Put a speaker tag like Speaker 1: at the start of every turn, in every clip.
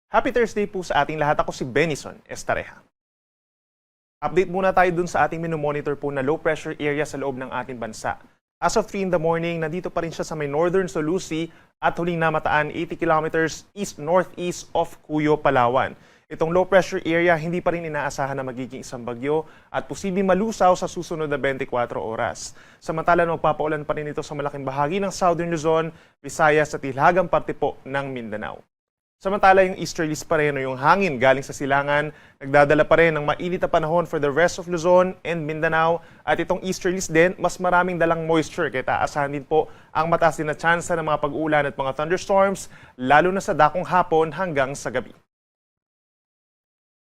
Speaker 1: Happy Thursday po sa ating lahat. Ako si Benison Estareja. Update muna tayo dun sa ating minomonitor po na low pressure area sa loob ng ating bansa. As of 3 in the morning, nandito pa rin siya sa may northern Solusi at huling namataan 80 kilometers east-northeast of Cuyo, Palawan. Itong low pressure area hindi pa rin inaasahan na magiging isang bagyo at posibleng malusaw sa susunod na 24 oras. Samantala, magpapaulan pa rin ito sa malaking bahagi ng Southern Luzon, Visayas at hilagang parte po ng Mindanao. Samantala, yung easterlies pa rin o yung hangin galing sa silangan, nagdadala pa rin ng mainit na panahon for the rest of Luzon and Mindanao. At itong easterlies din, mas maraming dalang moisture. Kaya taasahan din po ang mataas din na tsansa ng mga pag-uulan at mga thunderstorms, lalo na sa dakong hapon hanggang sa gabi.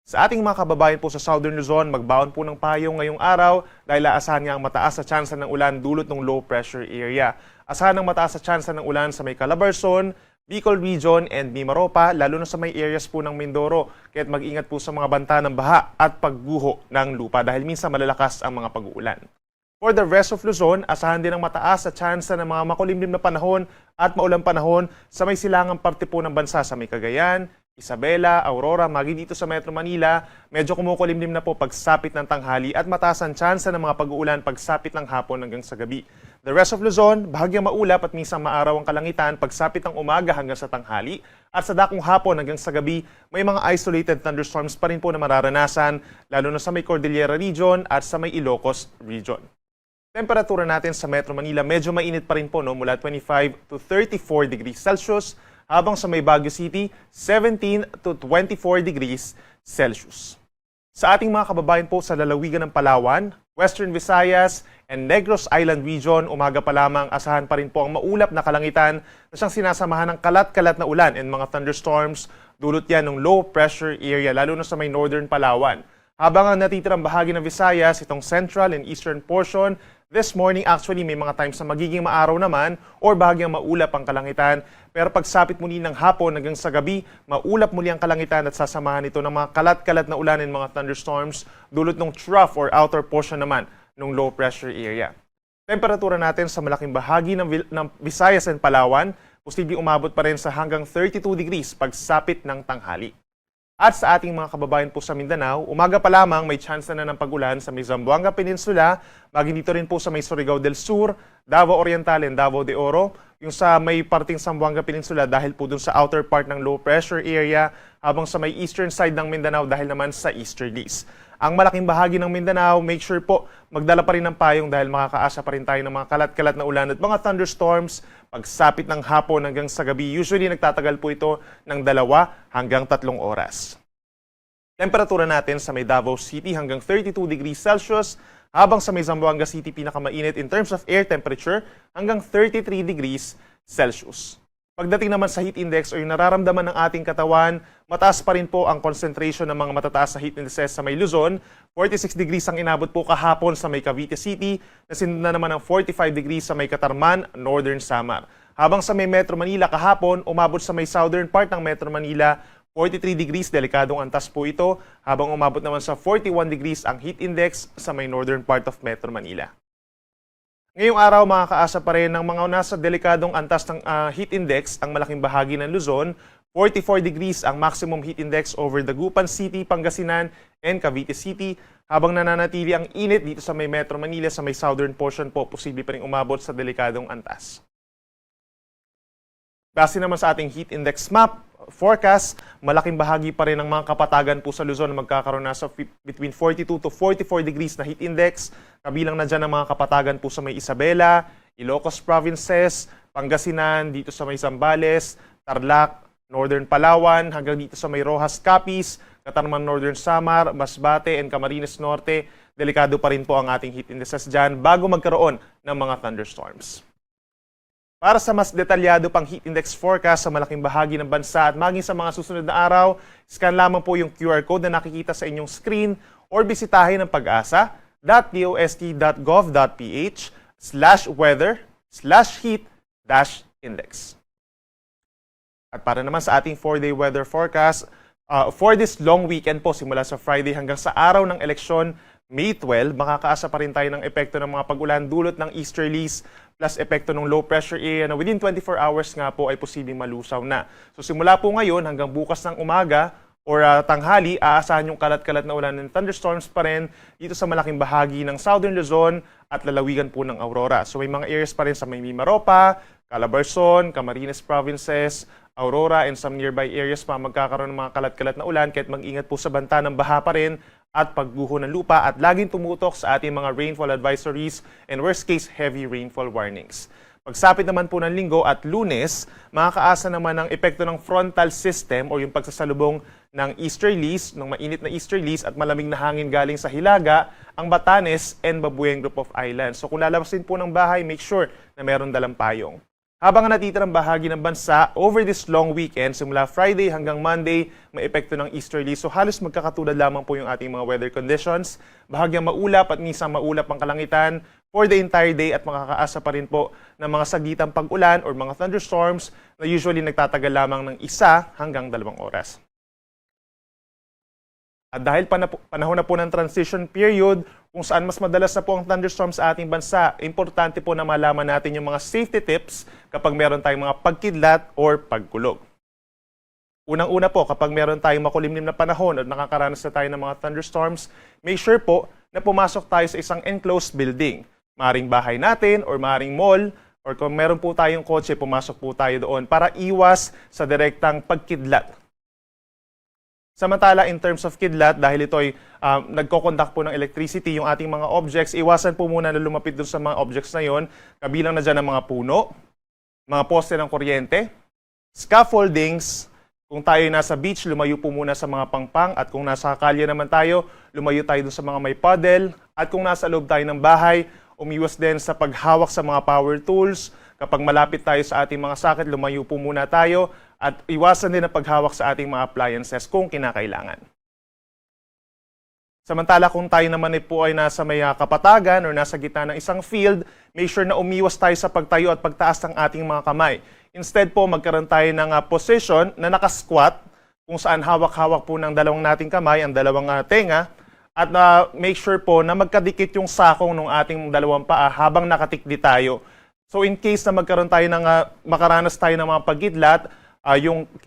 Speaker 1: Sa ating mga kababayan po sa Southern Luzon, magbaon po ng payong ngayong araw dahil aasahan nga ang mataas na tsansa ng ulan dulot ng low pressure area. Asahan ng mataas na tsansa ng ulan sa may Calabarzon, Bicol Region and Mimaropa, lalo na sa may areas po ng Mindoro. Kaya't mag-ingat po sa mga banta ng baha at pagguho ng lupa dahil minsan malalakas ang mga pag-uulan. For the rest of Luzon, asahan din ang mataas sa tsansa ng mga makulimlim na panahon at maulang panahon sa may silangang parte po ng bansa sa may Cagayan, Isabela, Aurora, magi dito sa Metro Manila. Medyo kumukulimlim na po pagsapit ng tanghali at mataas ang tsansa ng mga pag-uulan pagsapit ng hapon hanggang sa gabi. The rest of Luzon, bahagyang maulap at minsan maaraw ang kalangitan pagsapit ng umaga hanggang sa tanghali. At sa dakong hapon hanggang sa gabi, may mga isolated thunderstorms pa rin po na mararanasan, lalo na sa may Cordillera Region at sa may Ilocos Region. Temperatura natin sa Metro Manila, medyo mainit pa rin po, no? Mula 25 to 34 degrees Celsius, habang sa may Baguio City, 17 to 24 degrees Celsius. Sa ating mga kababayan po sa lalawigan ng Palawan, Western Visayas, and Negros Island Region, umaga pa lamang asahan pa rin po ang maulap na kalangitan na siyang sinasamahan ng kalat-kalat na ulan and mga thunderstorms. Dulot yan ng low pressure area, lalo na sa may northern Palawan. Habang ang natitirang bahagi ng Visayas, itong central and eastern portion, this morning actually may mga times na magiging maaraw naman or bahagyang maulap ang kalangitan. Pero pagsapit muli ng hapon hanggang sa gabi, maulap muli ang kalangitan at sasamahan ito ng mga kalat-kalat na ulan and mga thunderstorms dulot ng trough or outer portion naman ng low pressure area. Temperatura natin sa malaking bahagi ng Visayas and Palawan, posibleng umabot pa rin sa hanggang 32 degrees pagsapit ng tanghali. At sa ating mga kababayan po sa Mindanao, umaga pa lamang may tsansa na ng pag-ulan sa may Zamboanga Peninsula, maging dito rin po sa may Surigao del Sur, Davao Oriental and Davao de Oro, yung sa may parting Zamboanga Peninsula dahil po dun sa outer part ng low pressure area, habang sa may eastern side ng Mindanao dahil naman sa easterlies. Ang malaking bahagi ng Mindanao, make sure po magdala pa rin ng payong dahil makakaasa pa rin tayo ng mga kalat-kalat na ulan at mga thunderstorms pagsapit ng hapon hanggang sa gabi. Usually nagtatagal po ito ng 2 hanggang 3 oras. Temperatura natin sa may Davao City hanggang 32 degrees Celsius, habang sa may Zamboanga City pinakamainit in terms of air temperature hanggang 33 degrees Celsius. Pagdating naman sa heat index o yung nararamdaman ng ating katawan, mataas pa rin po ang concentration ng mga matataas na heat indices sa may Luzon. 46 degrees ang inabot po kahapon sa may Cavite City, nasundan na naman ng 45 degrees sa may Catarman, Northern Samar. Habang sa may Metro Manila kahapon, umabot sa may southern part ng Metro Manila, 43 degrees, delikadong antas po ito, habang umabot naman sa 41 degrees ang heat index sa may northern part of Metro Manila. Ngayong araw, makakaasa pa rin ng mga nasa delikadong antas ng heat index ang malaking bahagi ng Luzon. 44 degrees ang maximum heat index over Dagupan City, Pangasinan, and Cavite City. Habang nananatili ang init dito sa may Metro Manila, sa may southern portion po, posible pa rin umabot sa delikadong antas. Base naman sa ating heat index map, forecast, malaking bahagi pa rin ng mga kapatagan po sa Luzon na magkakaroon na sa between 42 to 44 degrees na heat index. Kabilang na dyan ang mga kapatagan po sa may Isabela, Ilocos Provinces, Pangasinan, dito sa may Zambales, Tarlac, Northern Palawan, hanggang dito sa may Rojas Capiz, Catarman Northern Samar, Masbate, and Camarines Norte. Delikado pa rin po ang ating heat indexes dyan bago magkaroon ng mga thunderstorms. Para sa mas detalyado pang heat index forecast sa malaking bahagi ng bansa at maging sa mga susunod na araw, scan lamang po yung QR code na nakikita sa inyong screen or bisitahin ang pag-asa.dost.gov.ph/weather/heat-index. At para naman sa ating 4-day weather forecast, for this long weekend po, simula sa Friday hanggang sa araw ng eleksyon, May 12, makakaasa pa rin tayo ng epekto ng mga pag-ulan dulot ng easterlies plus epekto ng low pressure area na within 24 hours nga po ay posibleng malusaw na. So simula po ngayon hanggang bukas ng umaga or tanghali, aasahan yung kalat-kalat na ulan and thunderstorms pa rin dito sa malaking bahagi ng Southern Luzon at lalawigan po ng Aurora. So may mga areas pa rin sa may Mimaropa, Calabarzon, Camarines Provinces, Aurora and some nearby areas pa magkakaroon ng mga kalat-kalat na ulan, kahit mag-ingat po sa banta ng baha pa rin at pagguho ng lupa at laging tumutok sa ating mga rainfall advisories and worst case heavy rainfall warnings. Pagsapit naman po ng Linggo at Lunes, makakaasa naman ng epekto ng frontal system o yung pagsasalubong ng easterlies, ng mainit na easterlies at malamig na hangin galing sa Hilaga, ang Batanes and Babueng Group of Islands. So kung lalabasin po ng bahay, make sure na meron dalang payong. Habang natitirang bahagi ng bansa, over this long weekend, simula Friday hanggang Monday, may epekto ng easterly. So halos magkakatulad lamang po yung ating mga weather conditions. Bahagyang maulap at minsan maulap ang kalangitan for the entire day at makakaasa pa rin po ng mga sagitang pag-ulan or mga thunderstorms na usually nagtatagal lamang ng 1 hanggang 2 oras. At dahil panahon na po ng transition period, kung saan mas madalas na po ang thunderstorms sa ating bansa, importante po na malaman natin yung mga safety tips kapag meron tayong mga pagkidlat or pagkulog. Unang-una po, kapag meron tayong makulimlim na panahon at nakakaranas na tayo ng mga thunderstorms, make sure po na pumasok tayo sa isang enclosed building. Maaring bahay natin or maaring mall, or kung meron po tayong kotse, pumasok po tayo doon para iwas sa direktang pagkidlat. Samantala, in terms of kidlat, dahil ito ay nagko-conduct po ng electricity yung ating mga objects, iwasan po muna na lumapit doon sa mga objects na yon. Kabilang na dyan ang mga puno, mga poste ng kuryente, scaffoldings. Kung tayo ay nasa beach, lumayo po muna sa mga pangpang. At kung nasa kalye naman tayo, lumayo tayo doon sa mga may puddle. At kung nasa loob tayo ng bahay, umiwas din sa paghawak sa mga power tools. Kapag malapit tayo sa ating mga socket, lumayo po muna tayo. At iwasan din ang paghawak sa ating mga appliances kung kinakailangan. Samantala kung tayo naman po ay nasa may kapatagan o nasa gitna ng isang field, make sure na umiwas tayo sa pagtayo at pagtaas ng ating mga kamay. Instead po, magkaroon tayo ng position na nakasquat, kung saan hawak-hawak po ng dalawang nating kamay, ang dalawang tenga, at make sure po na magkadikit yung sakong ng ating dalawang paa habang nakatikdi tayo. So in case na magkaroon tayo ng makaranas tayo ng mga pagkidlat,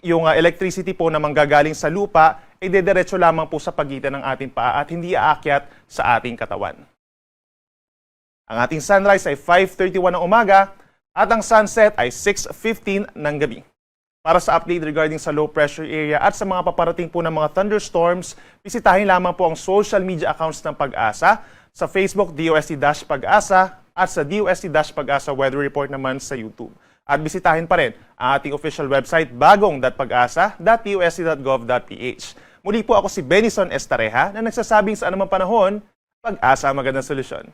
Speaker 1: yung electricity po na manggagaling sa lupa ay dediretso lamang po sa pagitan ng ating paa at hindi aakyat sa ating katawan. Ang ating sunrise ay 5:31 ng umaga at ang sunset ay 6:15 ng gabi. Para sa update regarding sa low pressure area at sa mga paparating po ng mga thunderstorms, bisitahin lamang po ang social media accounts ng Pag-asa sa Facebook DOST-Pag-asa at sa DOST-Pag-asa Weather Report naman sa YouTube. At bisitahin pa rin ang ating official website bagong.pag-asa.usc.gov.ph. Muli po ako si Benison Estareja na nagsasabing sa anumang panahon, Pag-asa ang magandang solusyon.